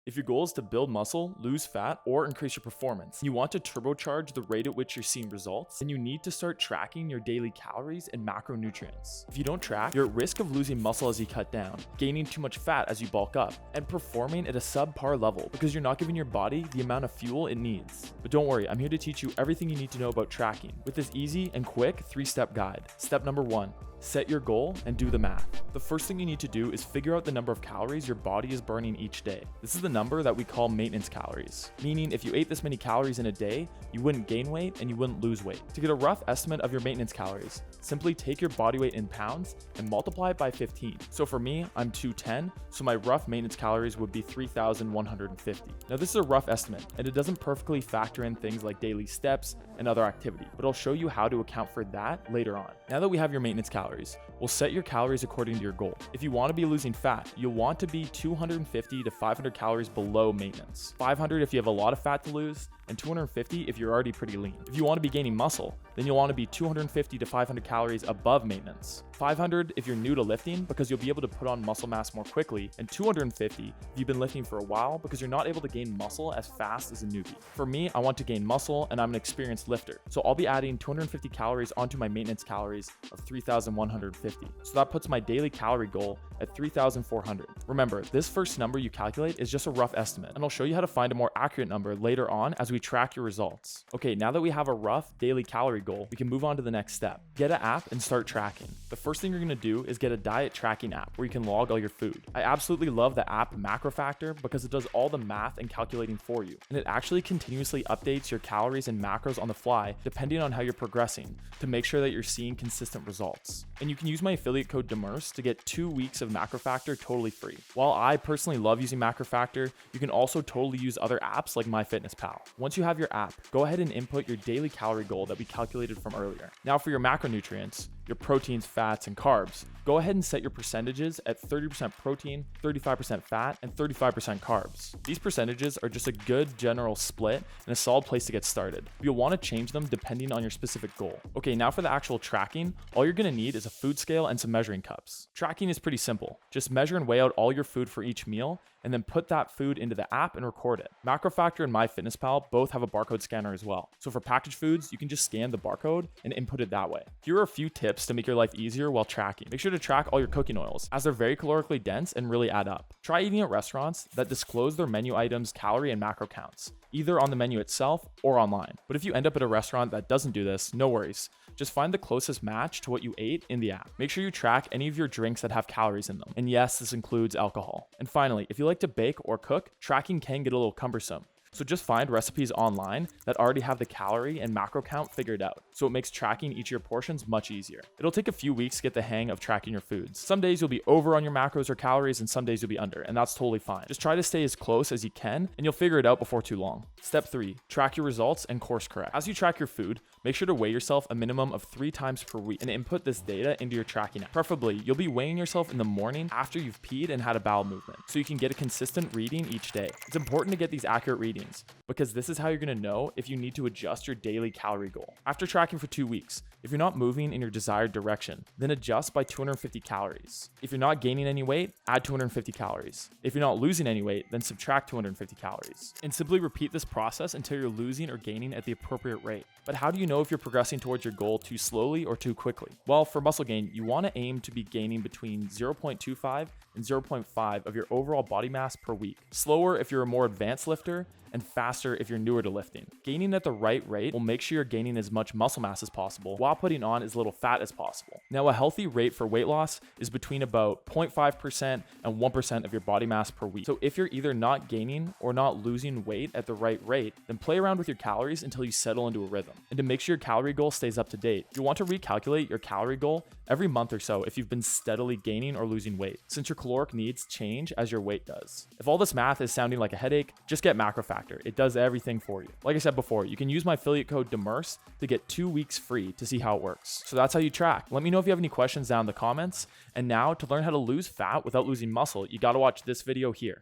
If your goal is to build muscle, lose fat, or increase your performance, and you want to turbocharge the rate at which you're seeing results, then you need to start tracking your daily calories and macronutrients. If you don't track, you're at risk of losing muscle as you cut down, gaining too much fat as you bulk up, and performing at a subpar level because you're not giving your body the amount of fuel it needs. But don't worry, I'm here to teach you everything you need to know about tracking with this easy and quick 3-step guide. Step number 1. Set your goal and do the math. The first thing you need to do is figure out the number of calories your body is burning each day. This is the number that we call maintenance calories, meaning if you ate this many calories in a day, you wouldn't gain weight and you wouldn't lose weight. To get a rough estimate of your maintenance calories, simply take your body weight in pounds and multiply it by 15. So for me, I'm 210, so my rough maintenance calories would be 3,150. Now this is a rough estimate, and it doesn't perfectly factor in things like daily steps and other activity, but I'll show you how to account for that later on. Now that we have your maintenance calories, we'll set your calories according to your goal. If you want to be losing fat, you'll want to be 250 to 500 calories below maintenance. 500 if you have a lot of fat to lose, and 250 if you're already pretty lean. If you want to be gaining muscle, then you'll want to be 250 to 500 calories above maintenance. 500 if you're new to lifting because you'll be able to put on muscle mass more quickly, and 250 if you've been lifting for a while because you're not able to gain muscle as fast as a newbie. For me, I want to gain muscle and I'm an experienced lifter, so I'll be adding 250 calories onto my maintenance calories of 3,150. So that puts my daily calorie goal at 3,400. Remember, this first number you calculate is just a rough estimate, and I'll show you how to find a more accurate number later on as we track your results. Okay, now that we have a rough daily calorie goal, we can move on to the next step. Get an app and start tracking. The first thing you're gonna do is get a diet tracking app where you can log all your food. I absolutely love the app MacroFactor because it does all the math and calculating for you, and it actually continuously updates your calories and macros on the fly depending on how you're progressing to make sure that you're seeing consistent results. And you can use my affiliate code DEMERCE to get 2 weeks of MacroFactor totally free. While I personally love using MacroFactor, you can also totally use other apps like MyFitnessPal. Once you have your app, go ahead and input your daily calorie goal that we calculated from earlier. Now for your macronutrients, your proteins, fats, and carbs, go ahead and set your percentages at 30% protein, 35% fat, and 35% carbs. These percentages are just a good general split and a solid place to get started. You'll want to change them depending on your specific goal. Okay, now for the actual tracking, all you're going to need is a food scale and some measuring cups. Tracking is pretty simple. Just measure and weigh out all your food for each meal, and then put that food into the app and record it. MacroFactor and MyFitnessPal both have a barcode scanner as well. So for packaged foods, you can just scan the barcode and input it that way. Here are a few tips to make your life easier while tracking. Make sure to track all your cooking oils, as they're very calorically dense and really add up. Try eating at restaurants that disclose their menu items' calorie and macro counts, either on the menu itself or online. But if you end up at a restaurant that doesn't do this, no worries. Just find the closest match to what you ate in the app. Make sure you track any of your drinks that have calories in them. And yes, this includes alcohol. And finally, if you like to bake or cook, tracking can get a little cumbersome. So just find recipes online that already have the calorie and macro count figured out, so it makes tracking each of your portions much easier. It'll take a few weeks to get the hang of tracking your foods. Some days you'll be over on your macros or calories, and some days you'll be under, and that's totally fine. Just try to stay as close as you can, and you'll figure it out before too long. Step 3, track your results and course correct. As you track your food, make sure to weigh yourself a minimum of 3 times per week and input this data into your tracking app. Preferably, you'll be weighing yourself in the morning after you've peed and had a bowel movement, so you can get a consistent reading each day. It's important to get these accurate readings, because this is how you're going to know if you need to adjust your daily calorie goal. After tracking for 2 weeks, if you're not moving in your desired direction, then adjust by 250 calories. If you're not gaining any weight, add 250 calories. If you're not losing any weight, then subtract 250 calories. And simply repeat this process until you're losing or gaining at the appropriate rate. But how do you know if you're progressing towards your goal too slowly or too quickly? Well, for muscle gain, you want to aim to be gaining between 0.25 and 0.5 of your overall body mass per week. Slower if you're a more advanced lifter, and faster if you're newer to lifting. Gaining at the right rate will make sure you're gaining as much muscle mass as possible while putting on as little fat as possible. Now, a healthy rate for weight loss is between about 0.5% and 1% of your body mass per week. So if you're either not gaining or not losing weight at the right rate, then play around with your calories until you settle into a rhythm. And to make sure your calorie goal stays up to date, you'll want to recalculate your calorie goal every month or so if you've been steadily gaining or losing weight, since your caloric needs change as your weight does. If all this math is sounding like a headache, just get MacroFactor. It does everything for you. Like I said before, you can use my affiliate code DEMERCE to get 2 weeks free to see how it works. So that's how you track. Let me know if you have any questions down in the comments. And now, to learn how to lose fat without losing muscle, you gotta watch this video here.